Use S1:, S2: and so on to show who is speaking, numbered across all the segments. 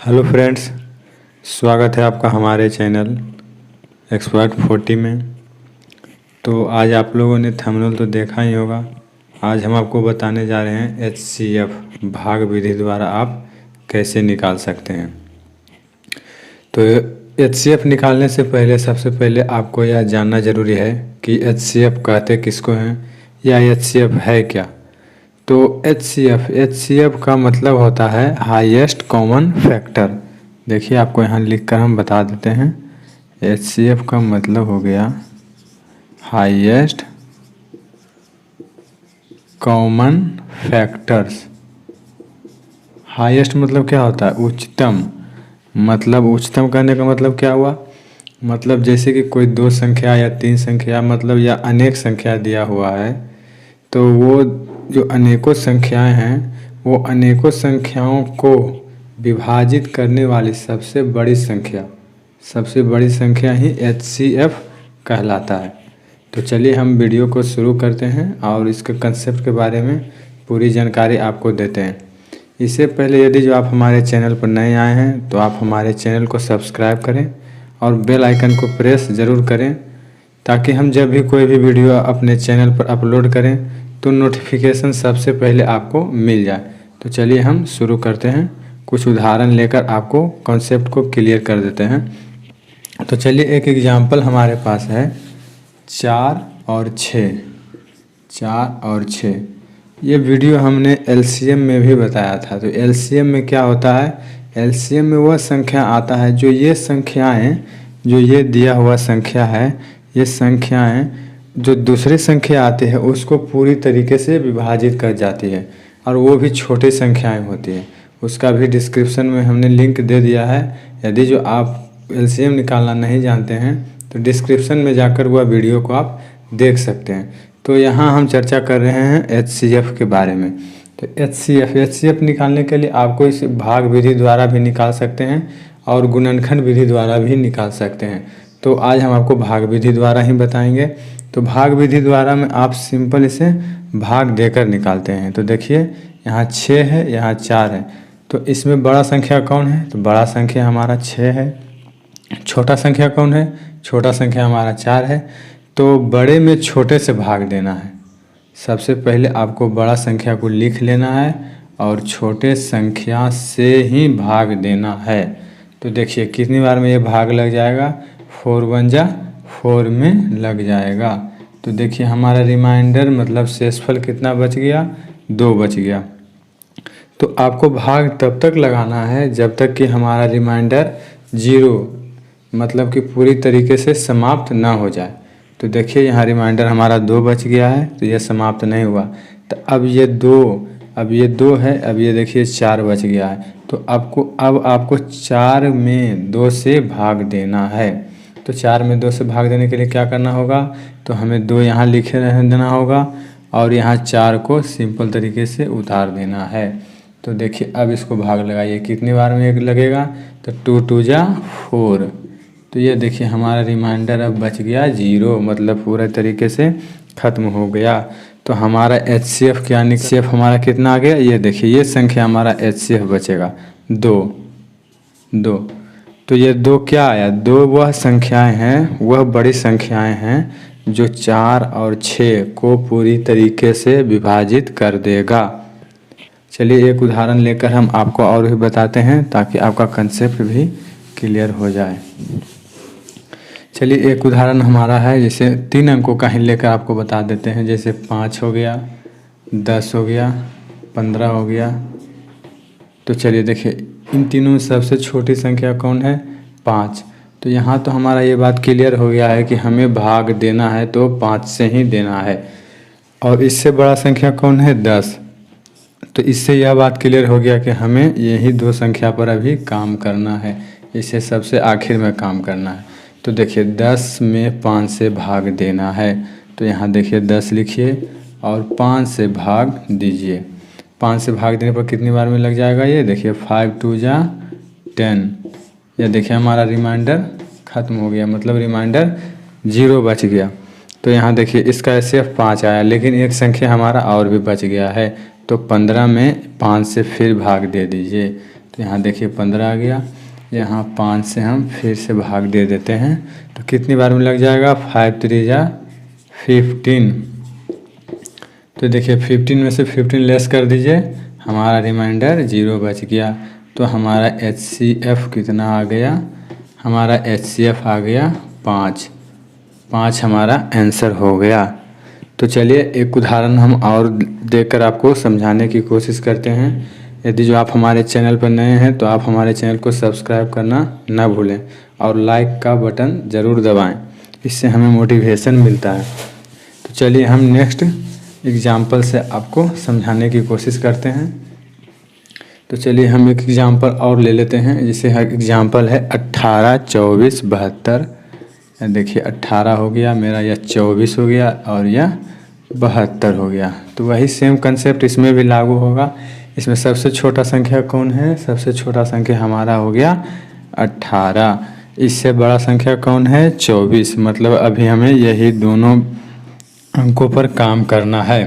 S1: Hello friends, स्वागत है आपका हमारे चैनल एक्सपर्ट 40 में। तो आज आप लोगों ने थंबनेल तो देखा ही होगा। आज हम आपको बताने जा रहे हैं HCF भाग विधि द्वारा आप कैसे निकाल सकते हैं। तो HCF निकालने से पहले सबसे पहले आपको यह जानना ज़रूरी है कि HCF कहते किसको हैं या HCF है क्या। तो HCF का मतलब होता है हाईएस्ट कॉमन फैक्टर। देखिए आपको यहाँ लिखकर हम बता देते हैं। HCF का मतलब हो गया हाईएस्ट कॉमन फैक्टर्स। हाईएस्ट मतलब क्या होता है? उच्चतम। मतलब उच्चतम करने का मतलब क्या हुआ? मतलब जैसे कि कोई दो संख्या या तीन संख्या मतलब या अनेक संख्या दिया हुआ है, तो वो जो अनेकों संख्याएं हैं वो अनेकों संख्याओं को विभाजित करने वाली सबसे बड़ी संख्या ही HCF कहलाता है। तो चलिए हम वीडियो को शुरू करते हैं और इसके कंसेप्ट के बारे में पूरी जानकारी आपको देते हैं। इससे पहले यदि जो आप हमारे चैनल पर नए आए हैं तो आप हमारे चैनल को सब्सक्राइब करें और बेल आइकन को प्रेस ज़रूर करें, ताकि हम जब भी कोई भी वीडियो अपने चैनल पर अपलोड करें तो नोटिफिकेशन सबसे पहले आपको मिल जाए। तो चलिए हम शुरू करते हैं। कुछ उदाहरण लेकर आपको कॉन्सेप्ट को क्लियर कर देते हैं। तो चलिए एक एग्जांपल हमारे पास है 4 और 6। ये वीडियो हमने LCM में भी बताया था। तो LCM में क्या होता है? LCM में वह संख्या आता है जो ये संख्याएं, जो ये दिया हुआ संख्या है, ये संख्याएं जो दूसरी संख्या आती है उसको पूरी तरीके से विभाजित कर जाती है, और वो भी छोटी संख्याएं होती हैं। उसका भी डिस्क्रिप्शन में हमने लिंक दे दिया है। यदि जो आप LCM निकालना नहीं जानते हैं तो डिस्क्रिप्शन में जाकर वह वीडियो को आप देख सकते हैं। तो यहाँ हम चर्चा कर रहे हैं HCF के बारे में। तो HCF निकालने के लिए आपको इस भाग विधि द्वारा भी निकाल सकते हैं और गुणनखंड विधि द्वारा भी निकाल सकते हैं। तो आज हम आपको भाग विधि द्वारा ही बताएंगे। तो भाग विधि द्वारा में आप सिंपल इसे भाग देकर निकालते हैं। तो देखिए यहाँ 6 है, यहाँ 4 है। तो इसमें बड़ा संख्या कौन है? तो बड़ा संख्या हमारा 6 है। छोटा संख्या कौन है? छोटा संख्या हमारा 4 है। तो बड़े में छोटे से भाग देना है। सबसे पहले आपको बड़ा संख्या को लिख लेना है और छोटे संख्या से ही भाग देना है। तो देखिए कितनी बार में ये भाग लग जाएगा? 4 1 जा 4 में लग जाएगा। तो देखिए हमारा रिमाइंडर मतलब शेषफल कितना बच गया? 2 बच गया। तो आपको भाग तब तक लगाना है जब तक कि हमारा रिमाइंडर 0 मतलब कि पूरी तरीके से समाप्त ना हो जाए। तो देखिए यहाँ रिमाइंडर हमारा 2 बच गया है, तो यह समाप्त नहीं हुआ। तो अब ये 2 है, अब ये देखिए 4 बच गया है। तो अब आपको 4 में 2 से भाग देना है। तो 4 में 2 से भाग देने के लिए क्या करना होगा? तो हमें 2 यहाँ लिखे रहने देना होगा और यहाँ 4 को सिंपल तरीके से उतार देना है। तो देखिए अब इसको भाग लगाइए, कितनी बार में एक लगेगा? तो 2 2 जा 4। तो ये देखिए हमारा रिमाइंडर अब बच गया 0, मतलब पूरा तरीके से ख़त्म हो गया। तो हमारा HCF क्या HCF हमारा कितना आ गया? ये देखिए ये संख्या हमारा HCF बचेगा 2। तो ये 2 क्या आया? 2 वह संख्याएं हैं, वह बड़ी संख्याएं हैं जो 4 और 6 को पूरी तरीके से विभाजित कर देगा। चलिए एक उदाहरण लेकर हम आपको और भी बताते हैं ताकि आपका कंसेप्ट भी क्लियर हो जाए। चलिए एक उदाहरण हमारा है, जैसे 3 अंकों का ही लेकर आपको बता देते हैं। जैसे 5 हो गया, 10 हो गया, 15 हो गया। तो चलिए देखिए इन तीनों में सबसे छोटी संख्या कौन है? 5। तो यहाँ तो हमारा ये बात क्लियर हो गया है कि हमें भाग देना है तो 5 से ही देना है। और इससे बड़ा संख्या कौन है? 10। तो इससे यह बात क्लियर हो गया कि हमें यही 2 संख्या पर अभी काम करना है, इसे सबसे आखिर में काम करना है। तो देखिए 10 में 5 से भाग देना है। तो यहाँ देखिए 10 लिखिए और 5 से भाग दीजिए। 5 से भाग देने पर कितनी बार में लग जाएगा? ये देखिए 5 2 जा 10। ये देखिए हमारा रिमाइंडर ख़त्म हो गया, मतलब रिमाइंडर 0 बच गया। तो यहाँ देखिए इसका HCF 5 आया, लेकिन एक संख्या हमारा और भी बच गया है। तो 15 में 5 से फिर भाग दे दीजिए। तो यहाँ देखिए 15 आ गया। यहाँ 5 से हम फिर से भाग दे देते हैं तो कितनी बार में लग जाएगा, 5 3 जा 15। तो देखिए 15 में से 15 लेस कर दीजिए, हमारा रिमाइंडर 0 बच गया। तो हमारा HCF कितना आ गया, हमारा HCF आ गया 5 हमारा आंसर हो गया। तो चलिए एक उदाहरण हम और देखकर आपको समझाने की कोशिश करते हैं। यदि जो आप हमारे चैनल पर नए हैं तो आप हमारे चैनल को सब्सक्राइब करना ना भूलें और लाइक का बटन ज़रूर दबाएं, इससे हमें मोटिवेशन मिलता है। तो चलिए हम नेक्स्ट एग्जाम्पल से आपको समझाने की कोशिश करते हैं। तो चलिए हम एक एग्जाम्पल और ले लेते हैं, जैसे एग्जाम्पल है 18 24 72। देखिए 18 हो गया मेरा, यह 24 हो गया और यह 72 हो गया। तो वही सेम कंसेप्ट इसमें भी लागू होगा। इसमें सबसे छोटा संख्या कौन है, सबसे छोटा संख्या हमारा हो गया 18। इससे बड़ा संख्या कौन है, 24। मतलब अभी हमें यही दोनों अंकों पर काम करना है।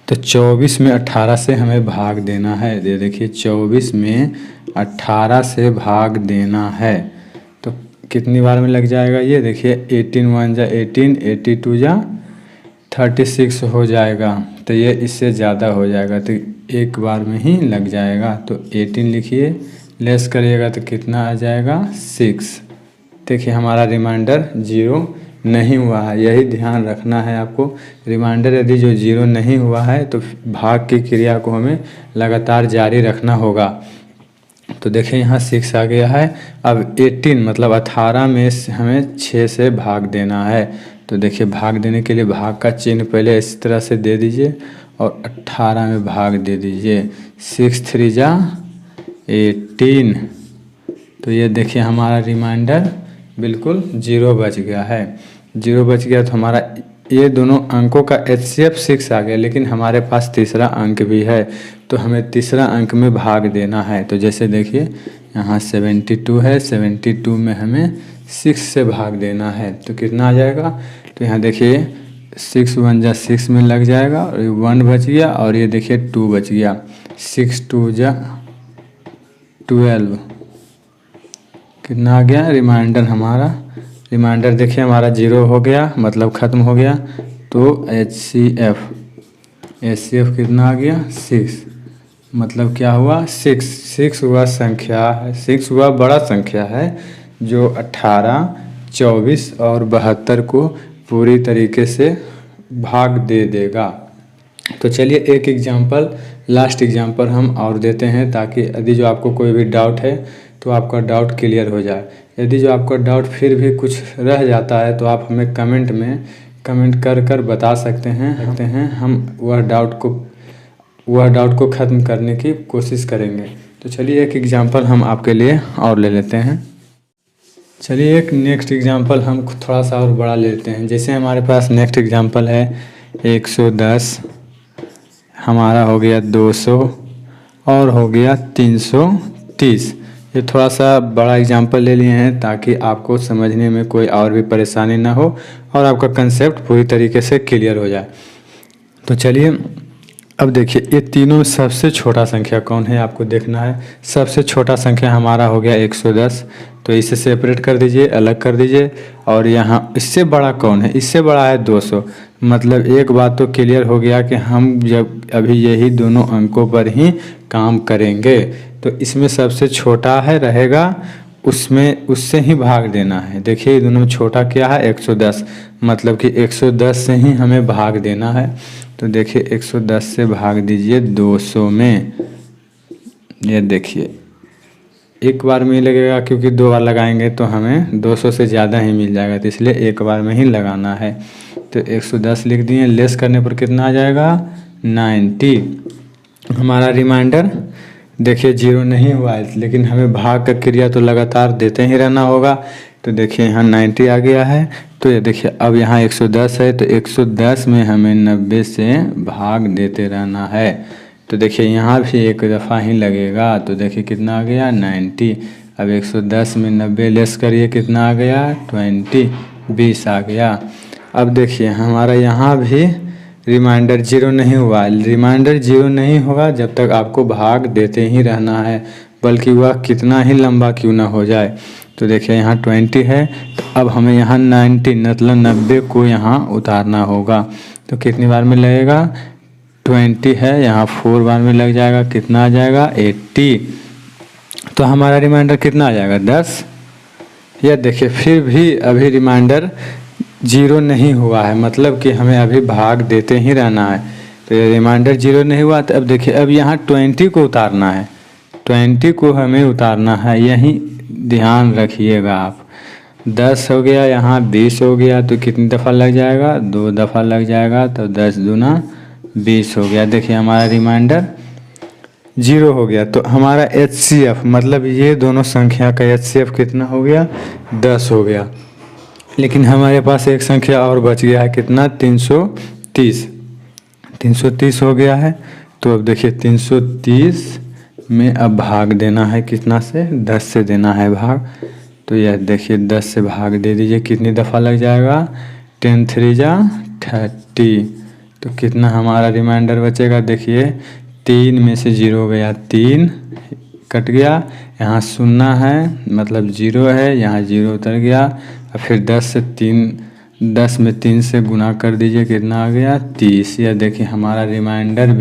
S1: तो 24 में 18 से हमें भाग देना है। ये देखिए 24 में 18 से भाग देना है तो कितनी बार में लग जाएगा, ये देखिए 18 1 जा 18, 82 जा 36 हो जाएगा। तो ये इससे ज़्यादा हो जाएगा तो एक बार में ही लग जाएगा। तो 18 लिखिए, लेस करिएगा तो कितना आ जाएगा 6। देखिए हमारा रिमाइंडर 0 नहीं हुआ है, यही ध्यान रखना है आपको। रिमाइंडर यदि जो 0 नहीं हुआ है तो भाग की क्रिया को हमें लगातार जारी रखना होगा। तो देखिए यहाँ 6 आ गया है। अब 18 मतलब 18 में हमें 6 से भाग देना है। तो देखिए भाग देने के लिए भाग का चिन्ह पहले इस तरह से दे दीजिए और 18 में भाग दे दीजिए। 6 3 जा 18। तो ये देखिए हमारा रिमाइंडर बिल्कुल 0 बच गया है। 0 बच गया तो हमारा ये दोनों अंकों का HCF 6 आ गया, लेकिन हमारे पास तीसरा अंक भी है तो हमें तीसरा अंक में भाग देना है। तो जैसे देखिए यहाँ 72 है, 72 में हमें 6 से भाग देना है तो कितना आ जाएगा। तो यहाँ देखिए 6 1 जा 6 में लग जाएगा और 1 बच गया और ये देखिए 2 बच गया। 6 2 जा 12 कितना आ गया रिमाइंडर हमारा। रिमाइंडर देखिए हमारा 0 हो गया, मतलब ख़त्म हो गया। तो HCF कितना आ गया 6, मतलब क्या हुआ 6 हुआ संख्या है, 6 हुआ बड़ा संख्या है जो 18 24 और 72 को पूरी तरीके से भाग दे देगा। तो चलिए एक एग्जांपल, लास्ट एग्जांपल हम और देते हैं ताकि यदि जो आपको कोई भी डाउट है तो आपका डाउट क्लियर हो जाए। यदि जो आपका डाउट फिर भी कुछ रह जाता है तो आप हमें कमेंट में कमेंट कर बता सकते हैं। हम वह डाउट को ख़त्म करने की कोशिश करेंगे। तो चलिए एक एग्जांपल हम आपके लिए और ले लेते हैं। चलिए एक नेक्स्ट एग्जांपल हम थोड़ा सा और बड़ा ले लेते हैं। जैसे हमारे पास नेक्स्ट एग्जांपल है 110, हमारा हो गया 200 और हो गया 330। ये थोड़ा सा बड़ा एग्जांपल ले लिए हैं ताकि आपको समझने में कोई और भी परेशानी ना हो और आपका कंसेप्ट पूरी तरीके से क्लियर हो जाए। तो चलिए अब देखिए ये तीनों में सबसे छोटा संख्या कौन है आपको देखना है। सबसे छोटा संख्या हमारा हो गया 110, तो इसे सेपरेट कर दीजिए, अलग कर दीजिए। और यहाँ इससे बड़ा कौन है, इससे बड़ा है 200। मतलब एक बात तो क्लियर हो गया कि हम जब अभी यही दोनों अंकों पर ही काम करेंगे तो इसमें सबसे छोटा है रहेगा, उसमें उससे ही भाग देना है। देखिए दोनों में छोटा क्या है 110, मतलब कि 110 से ही हमें भाग देना है। तो देखिए 110 से भाग दीजिए 200 में। ये देखिए एक बार में ही लगेगा क्योंकि 2 बार लगाएंगे तो हमें 200 से ज़्यादा ही मिल जाएगा, तो इसलिए एक बार में ही लगाना है। तो 110 लिख दिए, लेस करने पर कितना आ जाएगा 90। हमारा रिमाइंडर देखिए 0 नहीं हुआ है, लेकिन हमें भाग का क्रिया तो लगातार देते ही रहना होगा। तो देखिए यहाँ 90 आ गया है। तो ये देखिए अब यहाँ 110 है तो 110 में हमें 90 से भाग देते रहना है। तो देखिए यहाँ भी एक दफ़ा ही लगेगा। तो देखिए कितना आ गया 90। अब 110 में 90 लेस करिए, कितना आ गया 20 आ गया। अब देखिए हमारा यहाँ भी रिमाइंडर 0 नहीं हुआ। रिमाइंडर 0 नहीं होगा जब तक आपको भाग देते ही रहना है। बल्कि वह कितना ही लंबा क्यों ना हो जाए। तो देखिए यहाँ 20 है, तो अब हमें यहाँ 90 मतलब 90 को यहाँ उतारना होगा। तो कितनी बार में लगेगा, 20 है, यहाँ 4 बार में लग जाएगा, कितना आ जाएगा 80। तो हमारा रिमाइंडर कितना आ जाएगा 10। यह देखिए फिर भी अभी रिमाइंडर 0 नहीं हुआ है, मतलब कि हमें अभी भाग देते ही रहना है। तो ये रिमाइंडर 0 नहीं हुआ। तो अब देखिए अब यहाँ 20 को उतारना है, 20 को हमें उतारना है, यही ध्यान रखिएगा आप। 10 हो गया, यहाँ 20 हो गया, तो कितनी दफ़ा लग जाएगा, 2 दफ़ा लग जाएगा। तो 10 दूना 20 हो गया। देखिए हमारा रिमाइंडर 0 हो गया। तो हमारा HCF मतलब ये दोनों संख्या का HCF कितना हो गया, 10 हो गया। लेकिन हमारे पास एक संख्या और बच गया है, कितना, 330। 330 हो गया है। तो अब देखिए 330 में अब भाग देना है, कितना से, 10 से देना है भाग। तो यह देखिए 10 से भाग दे दीजिए, कितनी दफ़ा लग जाएगा, 10 3 जा 30। तो कितना हमारा रिमाइंडर बचेगा, देखिए 3 में से 0 गया, 3 कट गया, यहाँ 0 है मतलब 0 है, यहाँ 0 उतर गया। और फिर 10 में 3 से गुना कर दीजिए, कितना आ गया, 30। यह देखिए हमारा रिमाइंडर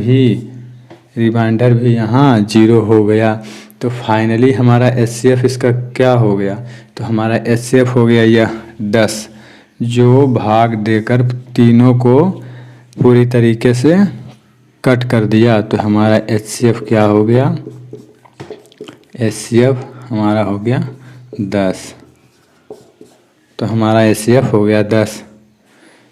S1: भी यहाँ 0 हो गया। तो फाइनली हमारा HCF इसका क्या हो गया, तो हमारा HCF हो गया यह 10, जो भाग देकर तीनों को पूरी तरीके से कट कर दिया। तो हमारा HCF क्या हो गया, HCF हमारा हो गया 10। तो हमारा HCF हो गया 10।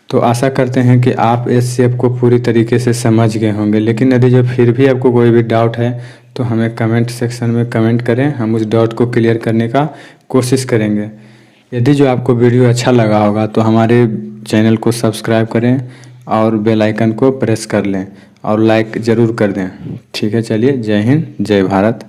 S1: तो आशा करते हैं कि आप HCF को पूरी तरीके से समझ गए होंगे। लेकिन यदि जो फिर भी आपको कोई भी डाउट है तो हमें कमेंट सेक्शन में कमेंट करें, हम उस डाउट को क्लियर करने का कोशिश करेंगे। यदि जो आपको वीडियो अच्छा लगा होगा तो हमारे चैनल को सब्सक्राइब करें और बेल आइकन को प्रेस कर लें और लाइक ज़रूर कर दें। ठीक है, चलिए, जय हिंद, जय भारत।